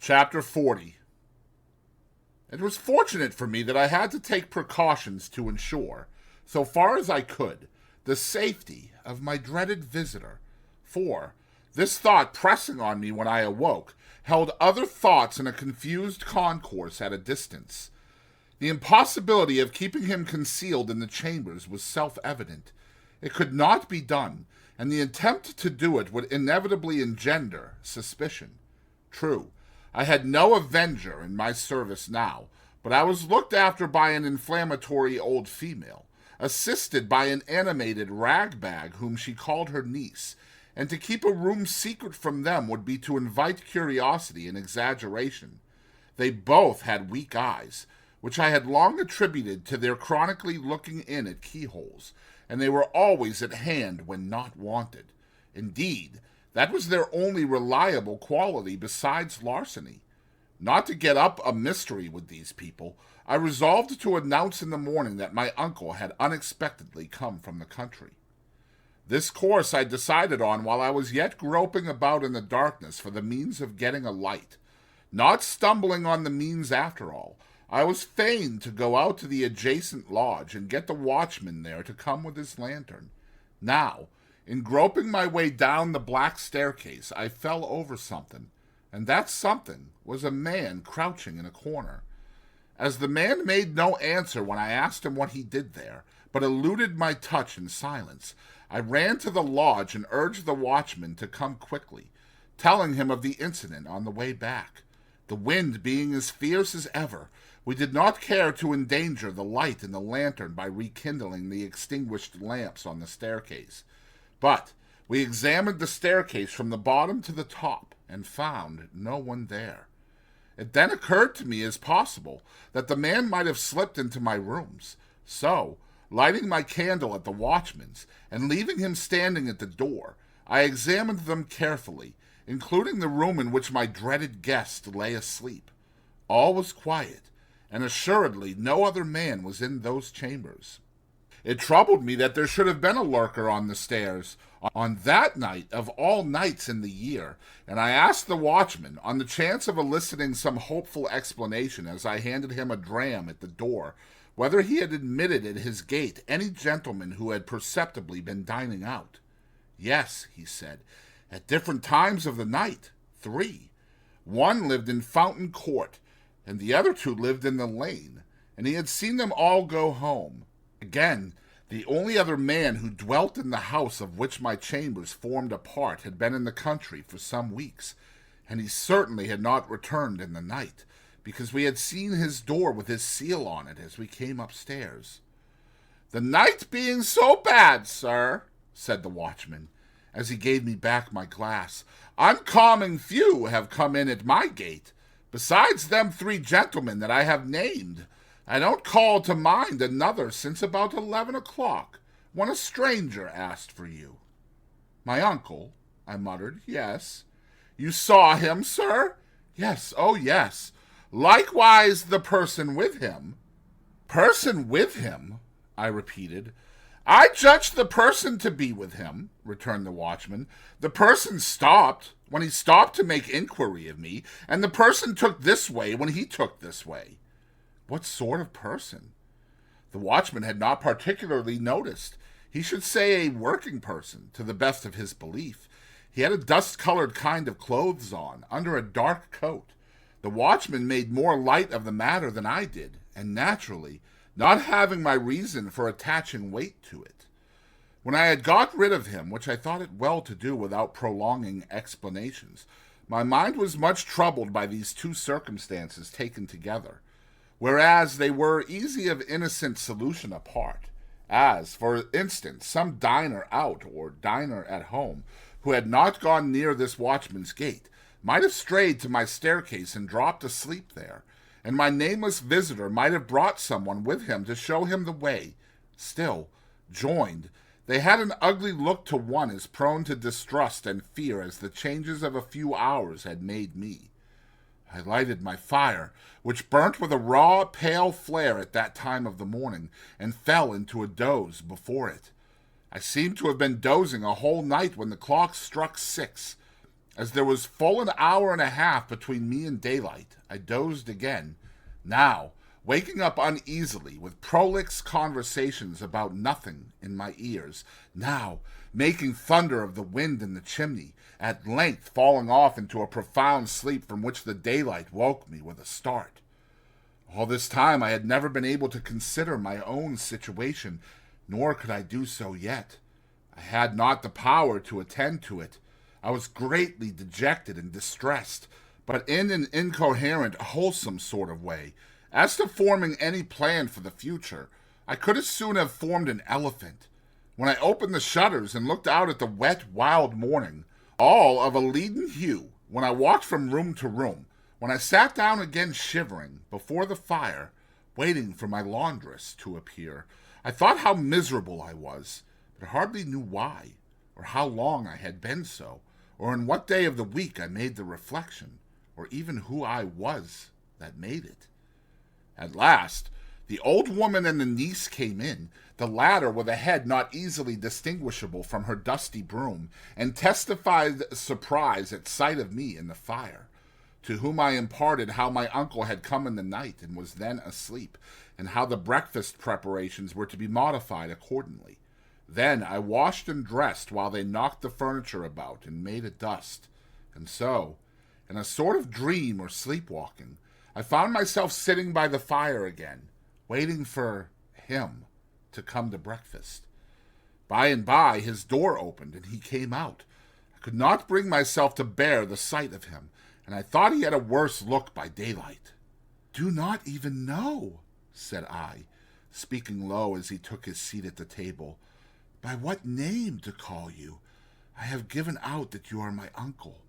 Chapter 40. It was fortunate for me that I had to take precautions to ensure, so far as I could, the safety of my dreaded visitor, for this thought pressing on me when I awoke held other thoughts in a confused concourse at a distance. The impossibility of keeping him concealed in the chambers was self-evident. It could not be done, and the attempt to do it would inevitably engender suspicion. True, I had no avenger in my service now, but I was looked after by an inflammatory old female, assisted by an animated ragbag whom she called her niece, and to keep a room secret from them would be to invite curiosity and exaggeration. They both had weak eyes, which I had long attributed to their chronically looking in at keyholes, and they were always at hand when not wanted. Indeed, that was their only reliable quality besides larceny. Not to get up a mystery with these people, I resolved to announce in the morning that my uncle had unexpectedly come from the country. This course I decided on while I was yet groping about in the darkness for the means of getting a light. Not stumbling on the means after all, I was fain to go out to the adjacent lodge and get the watchman there to come with his lantern. Now, in groping my way down the black staircase, I fell over something, and that something was a man crouching in a corner. As the man made no answer when I asked him what he did there, but eluded my touch in silence, I ran to the lodge and urged the watchman to come quickly, telling him of the incident on the way back. The wind being as fierce as ever, we did not care to endanger the light in the lantern by rekindling the extinguished lamps on the staircase. But we examined the staircase from the bottom to the top and found no one there. It then occurred to me as possible that the man might have slipped into my rooms. So, lighting my candle at the watchman's and leaving him standing at the door, I examined them carefully, including the room in which my dreaded guest lay asleep. All was quiet, and assuredly no other man was in those chambers. It troubled me that there should have been a lurker on the stairs on that night of all nights in the year, and I asked the watchman, on the chance of eliciting some hopeful explanation as I handed him a dram at the door, whether he had admitted at his gate any gentleman who had perceptibly been dining out. Yes, he said, at different times of the night, 3. One lived in Fountain Court, and the other 2 lived in the lane, and he had seen them all go home. Again, the only other man who dwelt in the house of which my chambers formed a part had been in the country for some weeks, and he certainly had not returned in the night, because we had seen his door with his seal on it as we came upstairs. "The night being so bad, sir," said the watchman, as he gave me back my glass, "uncommon few have come in at my gate. Besides them 3 gentlemen that I have named, I don't call to mind another since about 11 o'clock, when a stranger asked for you." "My uncle," I muttered. "Yes." "You saw him, sir?" "Yes, oh yes. Likewise the person with him." "Person with him?" I repeated. "I judged the person to be with him," returned the watchman. "The person stopped when he stopped to make inquiry of me, and the person took this way when he took this way." "What sort of person?" The watchman had not particularly noticed. He should say a working person, to the best of his belief. He had a dust-colored kind of clothes on, under a dark coat. The watchman made more light of the matter than I did, and naturally, not having my reason for attaching weight to it. When I had got rid of him, which I thought it well to do without prolonging explanations, my mind was much troubled by these 2 circumstances taken together, whereas they were easy of innocent solution apart, as, for instance, some diner out or diner at home, who had not gone near this watchman's gate, might have strayed to my staircase and dropped asleep there, and my nameless visitor might have brought someone with him to show him the way. Still, joined, they had an ugly look to one as prone to distrust and fear as the changes of a few hours had made me. I lighted my fire, which burnt with a raw, pale flare at that time of the morning, and fell into a doze before it. I seemed to have been dozing a whole night when the clock struck 6. As there was full an hour and a half between me and daylight, I dozed again, now waking up uneasily with prolix conversations about nothing in my ears, now making thunder of the wind in the chimney, at length falling off into a profound sleep from which the daylight woke me with a start. All this time I had never been able to consider my own situation, nor could I do so yet. I had not the power to attend to it. I was greatly dejected and distressed, but in an incoherent, wholesome sort of way. As to forming any plan for the future, I could as soon have formed an elephant. When I opened the shutters and looked out at the wet, wild morning, all of a leaden hue, when I walked from room to room, when I sat down again shivering before the fire, waiting for my laundress to appear, I thought how miserable I was, but hardly knew why, or how long I had been so, or in what day of the week I made the reflection, or even who I was that made it. At last, the old woman and the niece came in, the latter with a head not easily distinguishable from her dusty broom, and testified surprise at sight of me in the fire, to whom I imparted how my uncle had come in the night and was then asleep, and how the breakfast preparations were to be modified accordingly. Then I washed and dressed while they knocked the furniture about and made a dust, and so, in a sort of dream or sleepwalking, I found myself sitting by the fire again, waiting for him to come to breakfast. By and by his door opened, and he came out. I could not bring myself to bear the sight of him, and I thought he had a worse look by daylight. "Do not even know," said I, speaking low as he took his seat at the table, "by what name to call you. I have given out that you are my uncle."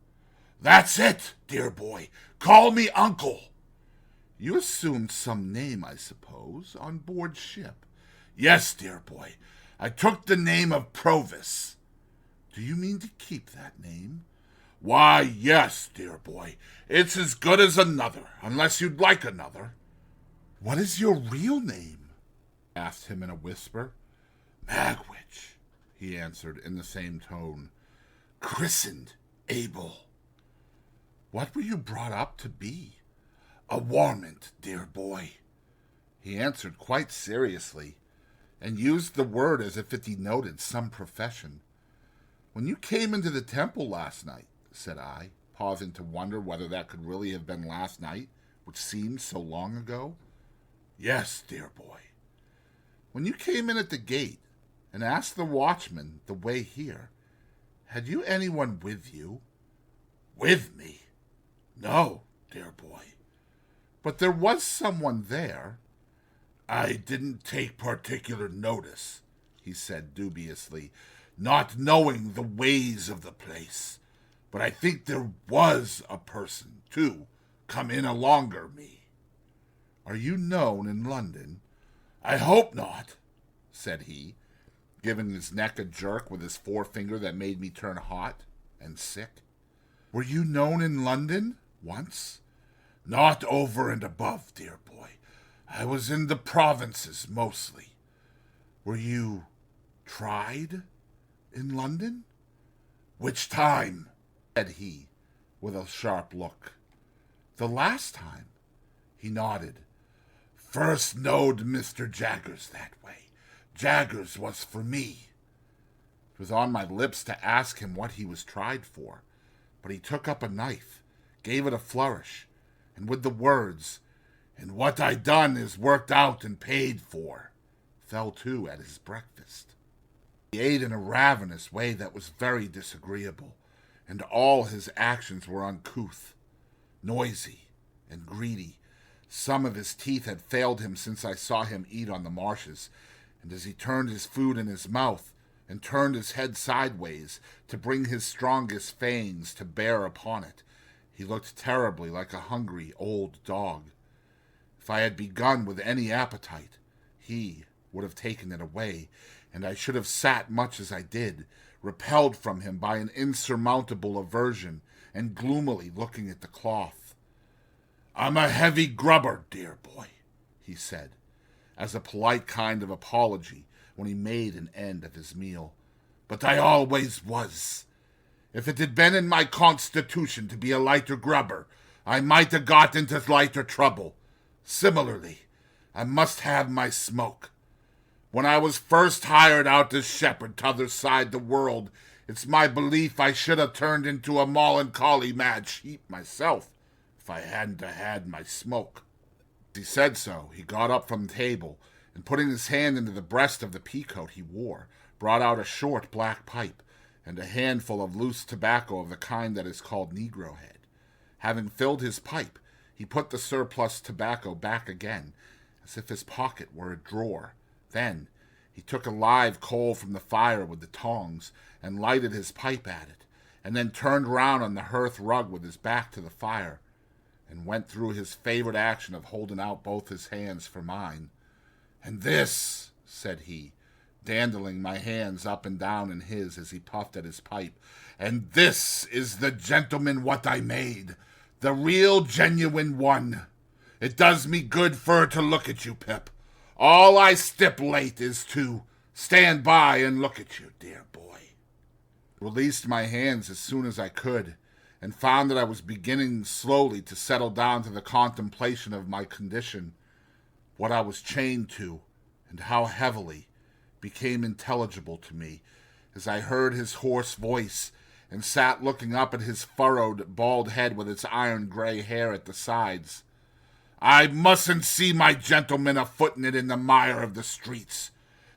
"That's it, dear boy. Call me uncle." "You assumed some name, I suppose, on board ship." "Yes, dear boy. I took the name of Provis." "Do you mean to keep that name?" "Why, yes, dear boy. It's as good as another, unless you'd like another." "What is your real name?" asked him in a whisper. "Magwitch," he answered in the same tone. "Christened Abel." "What were you brought up to be?" "A warmint, dear boy." He answered quite seriously, and used the word as if it denoted some profession. "When you came into the temple last night," said I, pausing to wonder whether that could really have been last night, which seemed so long ago. "Yes, dear boy." "When you came in at the gate and asked the watchman the way here, had you anyone with you?" "With me? No, dear boy." "But there was someone there." "I didn't take particular notice," he said dubiously, "not knowing the ways of the place. But I think there was a person, too, come in alonger me." "Are you known in London?" "I hope not," said he, giving his neck a jerk with his forefinger that made me turn hot and sick. "Were you known in London once?" "Not over and above, dear boy. I was in the provinces mostly." "Were you tried in London?" "Which time?" said he, with a sharp look. "The last time." He nodded. "First knowed Mr. Jaggers that way. Jaggers was for me." It was on my lips to ask him what he was tried for, but he took up a knife, gave it a flourish, and with the words, "And what I done is worked out and paid for," fell to at his breakfast. He ate in a ravenous way that was very disagreeable, and all his actions were uncouth, noisy, and greedy. Some of his teeth had failed him since I saw him eat on the marshes, and as he turned his food in his mouth and turned his head sideways to bring his strongest fangs to bear upon it, he looked terribly like a hungry old dog. If I had begun with any appetite, he would have taken it away, and I should have sat much as I did, repelled from him by an insurmountable aversion, and gloomily looking at the cloth. "I'm a heavy grubber, dear boy," he said, as a polite kind of apology when he made an end of his meal. "But I always was. If it had been in my constitution to be a lighter grubber, I might have got into lighter trouble. Similarly, I must have my smoke. When I was first hired out as shepherd t'other side the world, it's my belief I should have turned into a melancholy mad sheep myself if I hadn't had my smoke. As he said so, he got up from the table, and putting his hand into the breast of the peacoat he wore, brought out a short black pipe and a handful of loose tobacco of the kind that is called Negro head. Having filled his pipe, he put the surplus tobacco back again, as if his pocket were a drawer. Then he took a live coal from the fire with the tongs and lighted his pipe at it, and then turned round on the hearth rug with his back to the fire, and went through his favorite action of holding out both his hands for mine. "And this," said he, dandling my hands up and down in his as he puffed at his pipe, "and this is the gentleman what I made, the real genuine one. It does me good fur to look at you, Pip. All I stipulate is to stand by and look at you, dear boy." Released my hands as soon as I could, and found that I was beginning slowly to settle down to the contemplation of my condition. What I was chained to, and how heavily, became intelligible to me as I heard his hoarse voice, and sat looking up at his furrowed, bald head with its iron-gray hair at the sides. "I mustn't see my gentleman a-footing it in the mire of the streets.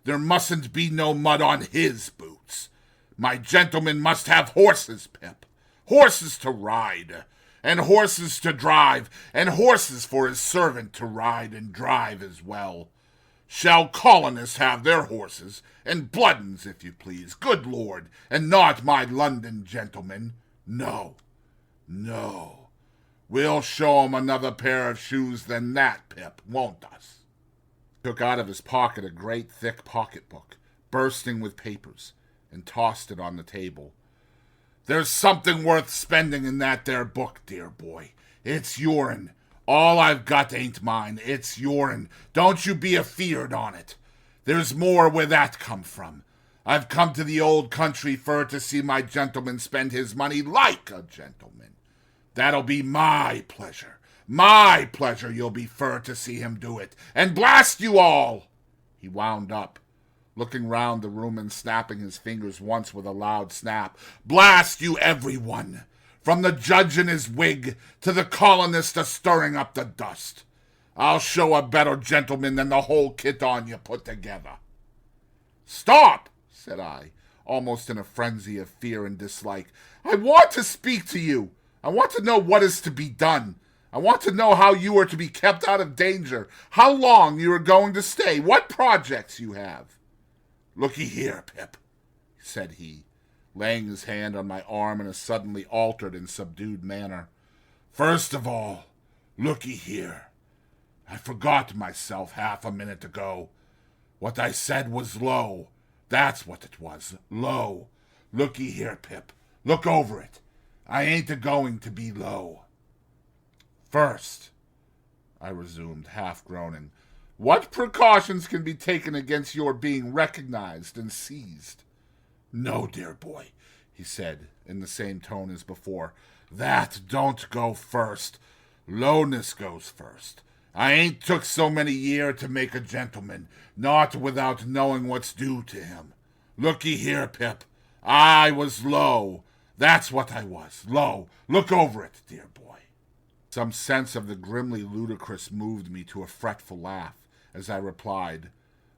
There mustn't be no mud on his boots. My gentleman must have horses, Pip, horses to ride, and horses to drive, and horses for his servant to ride and drive as well. Shall colonists have their horses, and blood'uns, if you please, good Lord, and not my London gentlemen? No, no. We'll show 'em another pair of shoes than that, Pip, won't us?" He took out of his pocket a great thick pocketbook, bursting with papers, and tossed it on the table. "There's something worth spending in that there book, dear boy. It's your'n. All I've got ain't mine. It's your'n. Don't you be afeard on it. There's more where that come from. I've come to the old country fur to see my gentleman spend his money like a gentleman. That'll be my pleasure. My pleasure you'll be fur to see him do it. And blast you all," he wound up, looking round the room and snapping his fingers once with a loud snap, "blast you every one, from the judge in his wig to the colonist a-stirring up the dust. I'll show a better gentleman than the whole kit on you put together." "Stop," said I, almost in a frenzy of fear and dislike. "I want to speak to you. I want to know what is to be done. I want to know how you are to be kept out of danger, how long you are going to stay, what projects you have." "Looky here, Pip," said he, laying his hand on my arm in a suddenly altered and subdued manner. "First of all, looky here. I forgot myself half a minute ago. What I said was low. That's what it was, low. Looky here, Pip. Look over it. I ain't a-going to be low. First," I resumed, half groaning, "what precautions can be taken against your being recognized and seized?" "No, dear boy," he said, in the same tone as before. "That don't go first. Lowness goes first. I ain't took so many year to make a gentleman, not without knowing what's due to him. Looky here, Pip. I was low. That's what I was, low. Look over it, dear boy." Some sense of the grimly ludicrous moved me to a fretful laugh as I replied,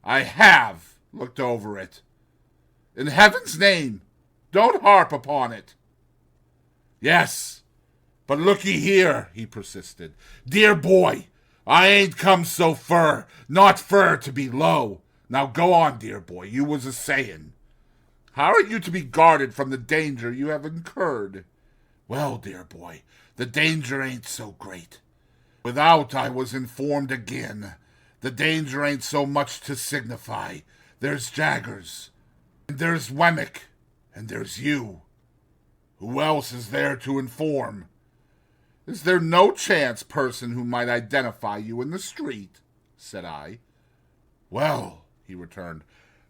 "I have looked over it. In heaven's name, don't harp upon it." "Yes, but looky here," he persisted. "Dear boy, I ain't come so fur, not fur to be low. Now go on, dear boy, you was a-sayin'. How are you to be guarded from the danger you have incurred?" "Well, dear boy, the danger ain't so great. Without I was informed again, the danger ain't so much to signify. There's Jaggers, and there's Wemmick, and there's you. Who else is there to inform?" "Is there no chance person who might identify you in the street?" said I. "Well," he returned,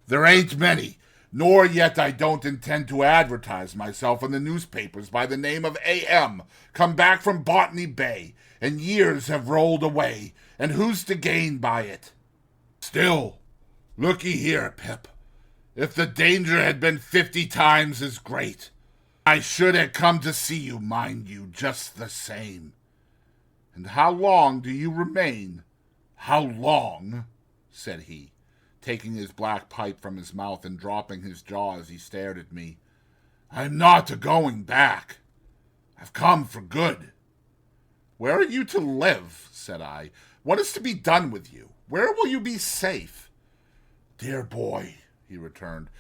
"there ain't many. Nor yet I don't intend to advertise myself in the newspapers by the name of A.M., come back from Botany Bay, and years have rolled away, and who's to gain by it? Still, looky here, Pip. If the danger had been 50 times as great, I should have come to see you, mind you, just the same. And how long do you remain? How long? Said he, taking his black pipe from his mouth and dropping his jaw as he stared at me. I'm not a-going back. I've come for good. Where are you to live? Said I. What is to be done with you? Where will you be safe? Dear boy, he returned,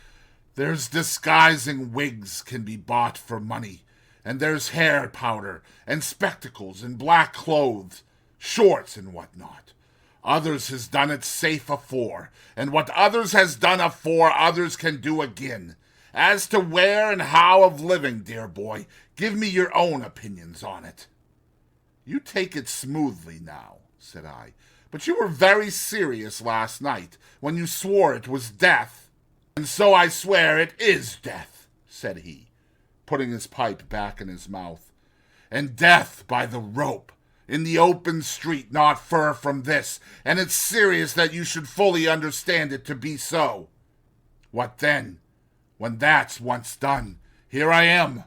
there's disguising wigs can be bought for money, and there's hair powder, and spectacles, and black clothes, shorts, and what not. Others has done it safe afore, and what others has done afore, others can do again. As to where and how of living, dear boy, give me your own opinions on it. You take it smoothly now, said I, but you were very serious last night when you swore it was death. And so I swear it is death, said he, putting his pipe back in his mouth. And death by the rope, in the open street not far from this, and it's serious that you should fully understand it to be so. What then? When that's once done, here I am.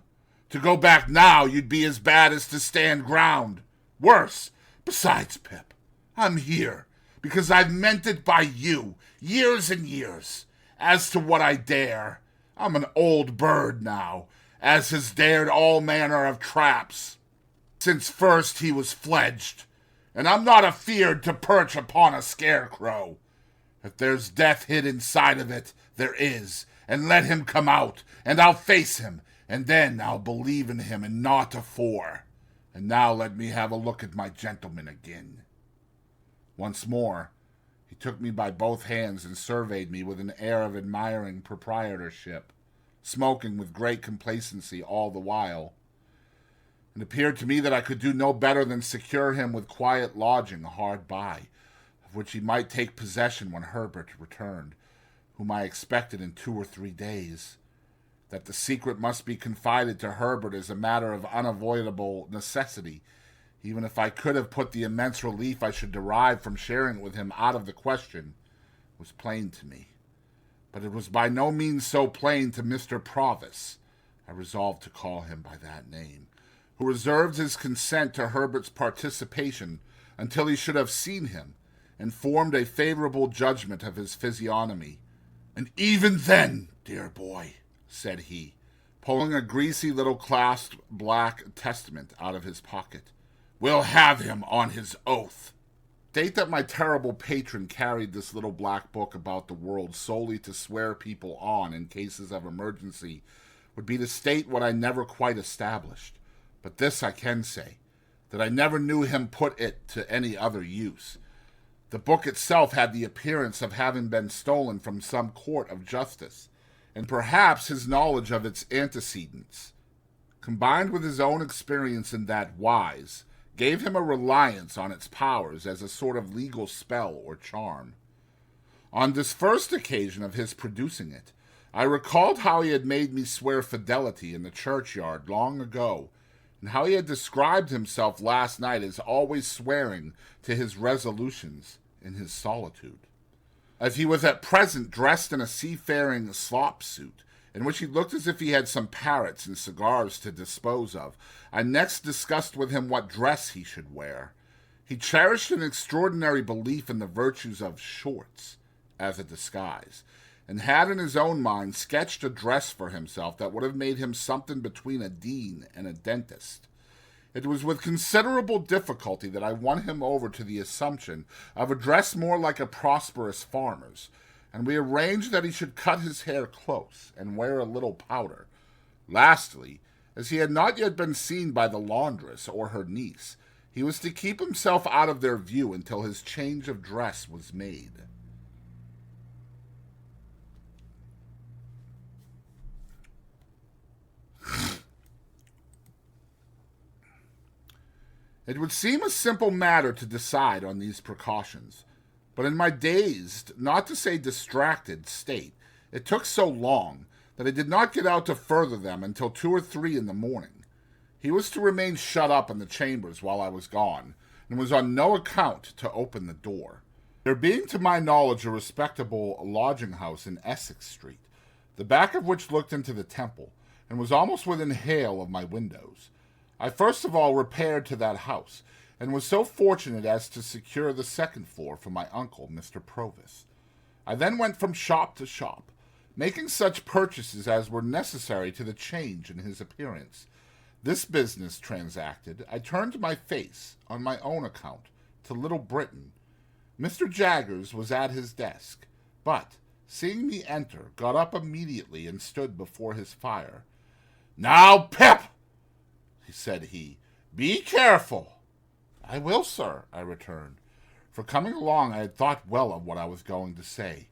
To go back now, you'd be as bad as to stand ground. Worse. Besides, Pip, I'm here because I've meant it by you, years and years. As to what I dare, I'm an old bird now, as has dared all manner of traps, since first he was fledged, and I'm not afeard to perch upon a scarecrow. If there's death hid inside of it, there is, and let him come out, and I'll face him, and then I'll believe in him and not afore. And now let me have a look at my gentleman again. Once more, he took me by both hands and surveyed me with an air of admiring proprietorship, smoking with great complacency all the while. It appeared to me that I could do no better than secure him with quiet lodging hard by, of which he might take possession when Herbert returned, whom I expected in 2 or 3 days. That the secret must be confided to Herbert is a matter of unavoidable necessity, even if I could have put the immense relief I should derive from sharing it with him out of the question, was plain to me. But it was by no means so plain to Mr. Provis, I resolved to call him by that name, who reserved his consent to Herbert's participation until he should have seen him, and formed a favorable judgment of his physiognomy. And even then, dear boy, said he, pulling a greasy little clasped black testament out of his pocket, we'll have him on his oath. State that my terrible patron carried this little black book about the world solely to swear people on in cases of emergency would be to state what I never quite established. But this I can say, that I never knew him put it to any other use. The book itself had the appearance of having been stolen from some court of justice, and perhaps his knowledge of its antecedents, combined with his own experience in that wise, gave him a reliance on its powers as a sort of legal spell or charm. On this first occasion of his producing it, I recalled how he had made me swear fidelity in the churchyard long ago, and how he had described himself last night as always swearing to his resolutions in his solitude. As he was at present dressed in a seafaring slop suit, in which he looked as if he had some parrots and cigars to dispose of, I next discussed with him what dress he should wear. He cherished an extraordinary belief in the virtues of shorts as a disguise, and had in his own mind sketched a dress for himself that would have made him something between a dean and a dentist. It was with considerable difficulty that I won him over to the assumption of a dress more like a prosperous farmer's, and we arranged that he should cut his hair close and wear a little powder. Lastly, as he had not yet been seen by the laundress or her niece, he was to keep himself out of their view until his change of dress was made. It would seem a simple matter to decide on these precautions, but in my dazed, not to say distracted, state, It took so long that I did not get out to further them until 2 or 3 in the morning. He was to remain shut up in the chambers while I was gone, and was on no account to open the door. There being to my knowledge a respectable lodging-house in Essex Street, the back of which looked into the Temple, and was almost within hail of my windows, I first of all repaired to that house, and was so fortunate as to secure the second floor for my uncle, Mr. Provis. I then went from shop to shop, making such purchases as were necessary to the change in his appearance. This business transacted, I turned my face, on my own account, to Little Britain. Mr. Jaggers was at his desk, but, seeing me enter, got up immediately and stood before his fire. "Now, Pip," said he, "be careful." "I will, sir," I returned, for coming along I had thought well of what I was going to say.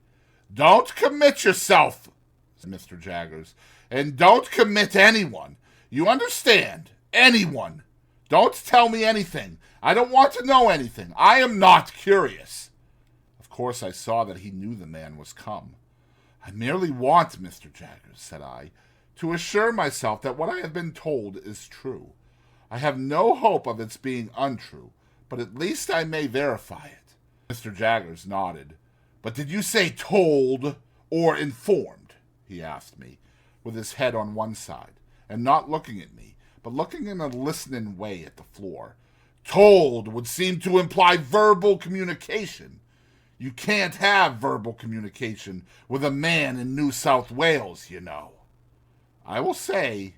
"Don't commit yourself," said Mr. Jaggers, "and don't commit anyone. You understand? Anyone. Don't tell me anything. I don't want to know anything. I am not curious." Of course I saw that he knew the man was come. "I merely want, Mr. Jaggers," said I, "to assure myself that what I have been told is true. I have no hope of its being untrue, but at least I may verify it." Mr. Jaggers nodded. "But did you say told or informed?" he asked me, with his head on one side, and not looking at me, but looking in a listening way at the floor. "Told would seem to imply verbal communication. You can't have verbal communication with a man in New South Wales, you know." "I will say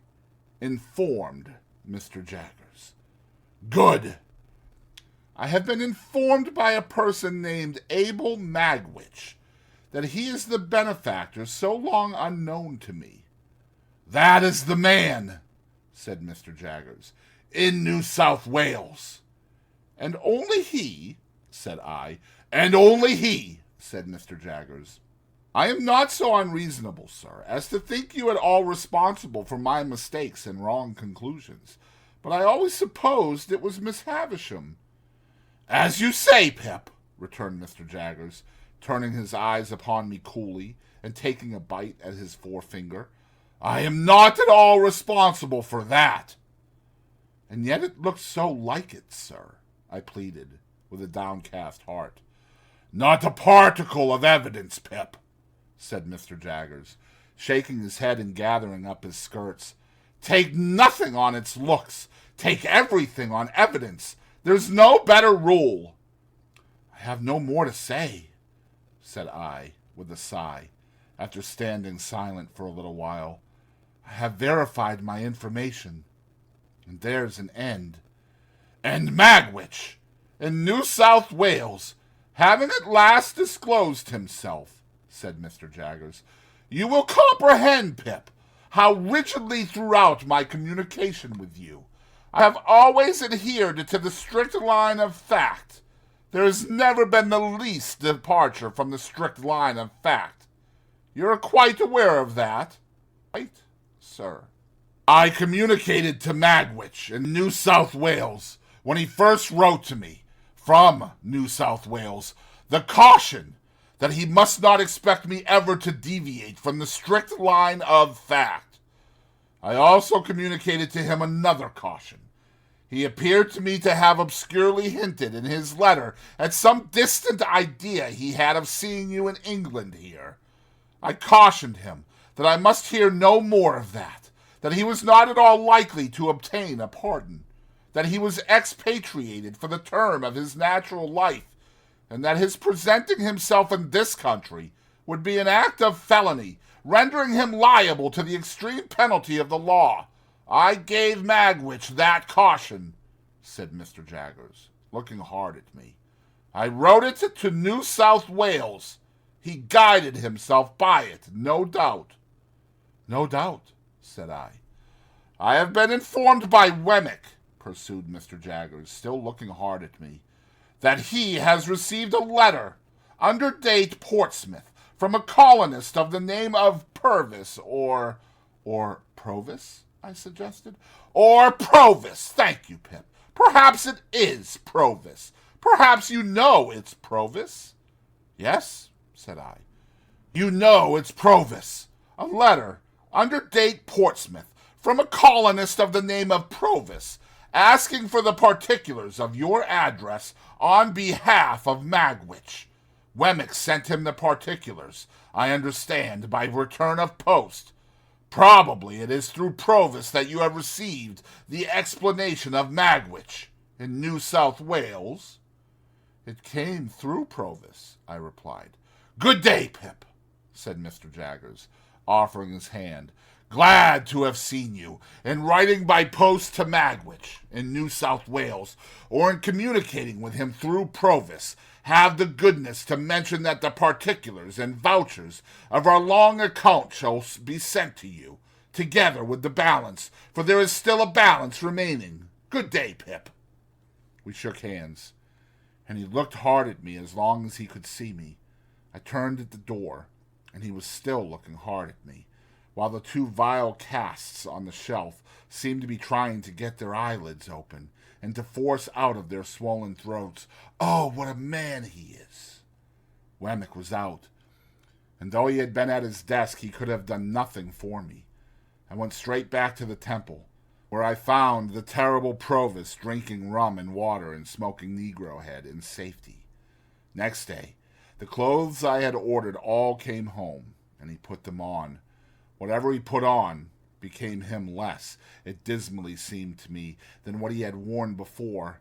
informed, Mr. Jaggers." "Good. I have been informed by a person named Abel Magwitch that he is the benefactor so long unknown to me." "That is the man," said Mr. Jaggers, "in New South Wales." "And only he?" said I. "And only he," said Mr. Jaggers. "I am not so unreasonable, sir, as to think you at all responsible for my mistakes and wrong conclusions, but I always supposed it was Miss Havisham." "As you say, Pip," returned Mr. Jaggers, turning his eyes upon me coolly and taking a bite at his forefinger. "I am not at all responsible for that." "And yet it looked so like it, sir," I pleaded, with a downcast heart. "Not a particle of evidence, Pip," said Mr. Jaggers, shaking his head and gathering up his skirts. "Take nothing on its looks. Take everything on evidence. There's no better rule." "I have no more to say," said I, with a sigh, after standing silent for a little while. "I have verified my information, and there's an end." "And Magwitch, in New South Wales, having at last disclosed himself," said Mr. Jaggers, "you will comprehend, Pip, how rigidly throughout my communication with you I have always adhered to the strict line of fact. There has never been the least departure from the strict line of fact. You're quite aware of that?" "Right, sir." "I communicated to Magwitch in New South Wales, when he first wrote to me, from New South Wales, the caution that he must not expect me ever to deviate from the strict line of fact. I also communicated to him another caution. He appeared to me to have obscurely hinted in his letter at some distant idea he had of seeing you in England here. I cautioned him that I must hear no more of that he was not at all likely to obtain a pardon, that he was expatriated for the term of his natural life, and that his presenting himself in this country would be an act of felony, rendering him liable to the extreme penalty of the law. I gave Magwitch that caution," said Mr. Jaggers, looking hard at me. "I wrote it to New South Wales. He guided himself by it, no doubt." "No doubt," said I. "I have been informed by Wemmick," pursued Mr. Jaggers, still looking hard at me, "that he has received a letter, under date Portsmouth, from a colonist of the name of Purvis, or Provis, I suggested. "Or Provis. Thank you, Pip. Perhaps it is Provis. Perhaps you know it's Provis." "Yes," said I. You know it's Provis. A letter, under date Portsmouth, from a colonist of the name of Provis, asking for the particulars of your address on behalf of Magwitch. Wemmick sent him the particulars, I understand, by return of post. Probably it is through Provis that you have received the explanation of Magwitch in New South Wales. It came through Provis, I replied. Good day, Pip, said Mr. Jaggers, offering his hand. Glad to have seen you, in writing by post to Magwitch in New South Wales, or in communicating with him through Provis. Have the goodness to mention that the particulars and vouchers of our long account shall be sent to you, together with the balance, for there is still a balance remaining. Good day, Pip. We shook hands, and he looked hard at me as long as he could see me. I turned at the door, and he was still looking hard at me, while the two vile casts on the shelf seemed to be trying to get their eyelids open and to force out of their swollen throats, "Oh, what a man he is!" Wemmick was out, and though he had been at his desk, he could have done nothing for me. I went straight back to the temple, where I found the terrible Provis drinking rum and water and smoking Negro head in safety. Next day, the clothes I had ordered all came home, and he put them on. Whatever he put on became him less, it dismally seemed to me, than what he had worn before.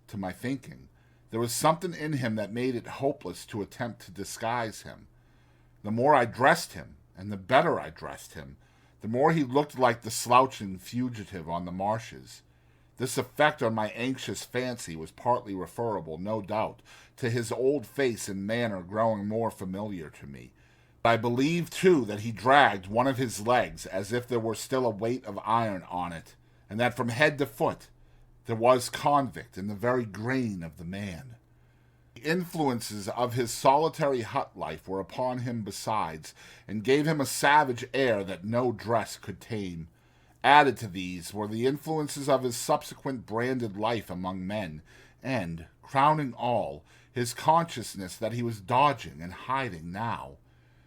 To my thinking, there was something in him that made it hopeless to attempt to disguise him. The more I dressed him, and the better I dressed him, the more he looked like the slouching fugitive on the marshes. This effect on my anxious fancy was partly referable, no doubt, to his old face and manner growing more familiar to me. I believe, too, that he dragged one of his legs as if there were still a weight of iron on it, and that from head to foot there was convict in the very grain of the man. The influences of his solitary hut life were upon him besides, and gave him a savage air that no dress could tame. Added to these were the influences of his subsequent branded life among men, and, crowning all, his consciousness that he was dodging and hiding now.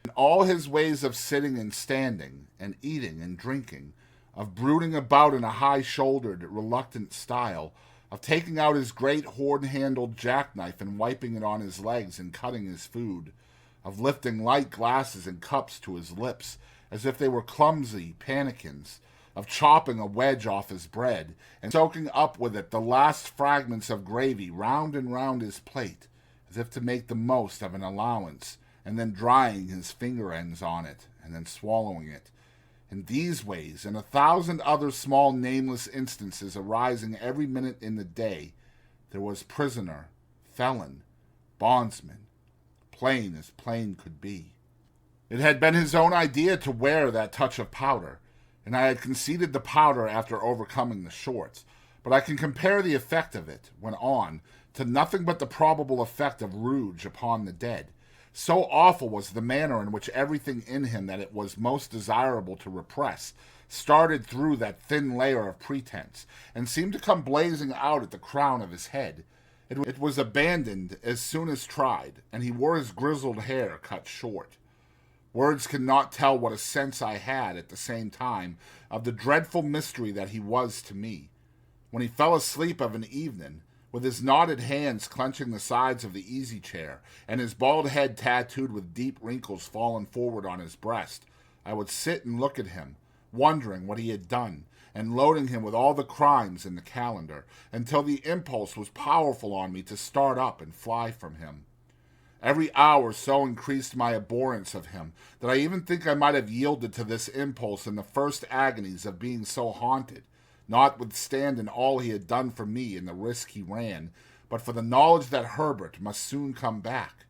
In all his ways of sitting and standing, and eating and drinking, of brooding about in a high-shouldered, reluctant style, of taking out his great horn-handled jackknife and wiping it on his legs and cutting his food, of lifting light glasses and cups to his lips, as if they were clumsy pannikins, of chopping a wedge off his bread, and soaking up with it the last fragments of gravy round and round his plate, as if to make the most of an allowance, and then drying his finger ends on it, and then swallowing it. In these ways, and 1,000 other small nameless instances arising every minute in the day, there was prisoner, felon, bondsman, plain as plain could be. It had been his own idea to wear that touch of powder, and I had conceded the powder after overcoming the shorts, but I can compare the effect of it, when on, to nothing but the probable effect of rouge upon the dead. So awful was the manner in which everything in him that it was most desirable to repress started through that thin layer of pretense, and seemed to come blazing out at the crown of his head. It was abandoned as soon as tried, and he wore his grizzled hair cut short. Words cannot tell what a sense I had at the same time of the dreadful mystery that he was to me. When he fell asleep of an evening, with his knotted hands clenching the sides of the easy-chair, and his bald head tattooed with deep wrinkles fallen forward on his breast, I would sit and look at him, wondering what he had done, and loading him with all the crimes in the calendar, until the impulse was powerful on me to start up and fly from him. Every hour so increased my abhorrence of him, that I even think I might have yielded to this impulse in the first agonies of being so haunted, notwithstanding all he had done for me and the risk he ran, but for the knowledge that Herbert must soon come back.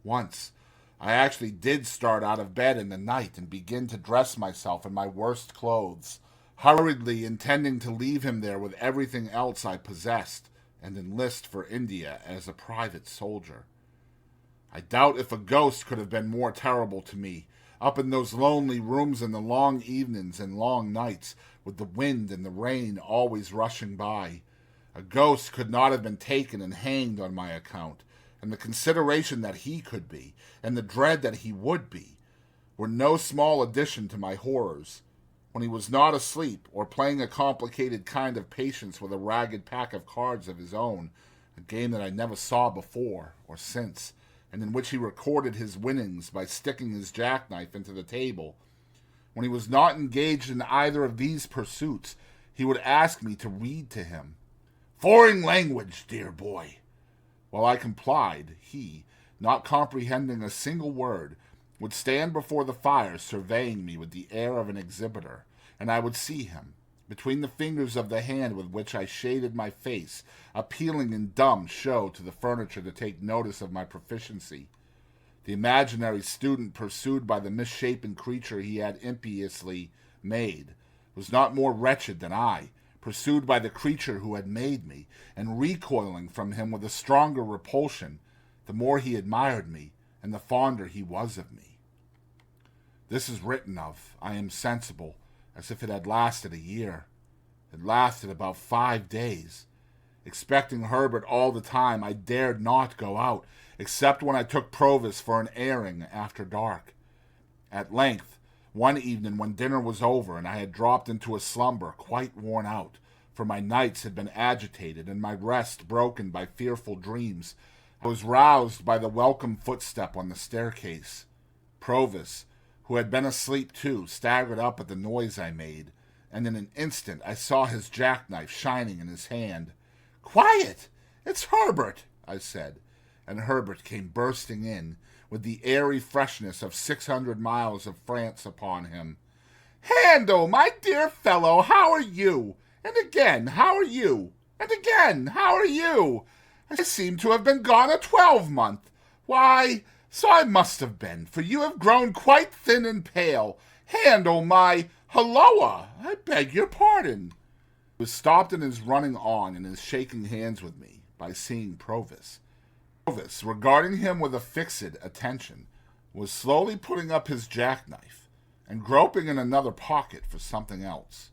Once, I actually did start out of bed in the night and begin to dress myself in my worst clothes, hurriedly intending to leave him there with everything else I possessed, and enlist for India as a private soldier. I doubt if a ghost could have been more terrible to me, up in those lonely rooms in the long evenings and long nights, with the wind and the rain always rushing by. A ghost could not have been taken and hanged on my account, and the consideration that he could be, and the dread that he would be, were no small addition to my horrors. When he was not asleep, or playing a complicated kind of patience with a ragged pack of cards of his own, a game that I never saw before or since, and in which he recorded his winnings by sticking his jackknife into the table. When he was not engaged in either of these pursuits, he would ask me to read to him. "Foreign language, dear boy." While I complied, he, not comprehending a single word, would stand before the fire surveying me with the air of an exhibitor, and I would see him, between the fingers of the hand with which I shaded my face, appealing in dumb show to the furniture to take notice of my proficiency. The imaginary student pursued by the misshapen creature he had impiously made was not more wretched than I, pursued by the creature who had made me, and recoiling from him with a stronger repulsion, the more he admired me, and the fonder he was of me. This is written of, I am sensible, as if it had lasted a year. It lasted about 5 days. Expecting Herbert all the time, I dared not go out, except when I took Provis for an airing after dark. At length, one evening when dinner was over and I had dropped into a slumber quite worn out, for my nights had been agitated and my rest broken by fearful dreams, I was roused by the welcome footstep on the staircase. Provis, who had been asleep too, staggered up at the noise I made, and in an instant I saw his jackknife shining in his hand. "Quiet! It's Herbert," I said, and Herbert came bursting in, with the airy freshness of 600 miles of France upon him. "Handel, my dear fellow, how are you? And again, how are you? And again, how are you? I seem to have been gone a 12-month. Why, so I must have been, for you have grown quite thin and pale. Handel, my halloa, I beg your pardon." He was stopped in his running on and his shaking hands with me by seeing Provis. Provis, regarding him with a fixed attention, was slowly putting up his jackknife and groping in another pocket for something else.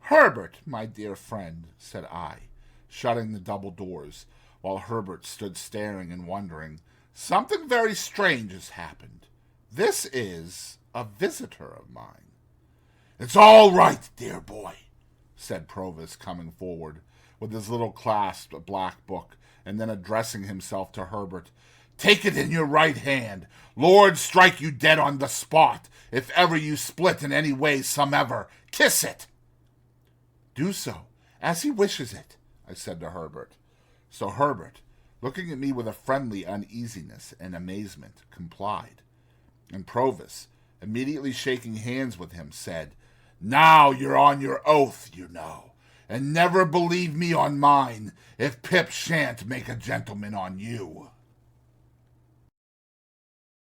"Herbert, my dear friend," said I, shutting the double doors, while Herbert stood staring and wondering, "something very strange has happened. This is a visitor of mine." "It's all right, dear boy," said Provis, coming forward, with his little clasped black book, and then addressing himself to Herbert. "Take it in your right hand. Lord strike you dead on the spot, if ever you split in any way somever. Kiss it." "Do so, as he wishes it," I said to Herbert. So Herbert, looking at me with a friendly uneasiness and amazement, complied. And Provis, immediately shaking hands with him, said, "Now you're on your oath, you know, and never believe me on mine, if Pip shan't make a gentleman on you."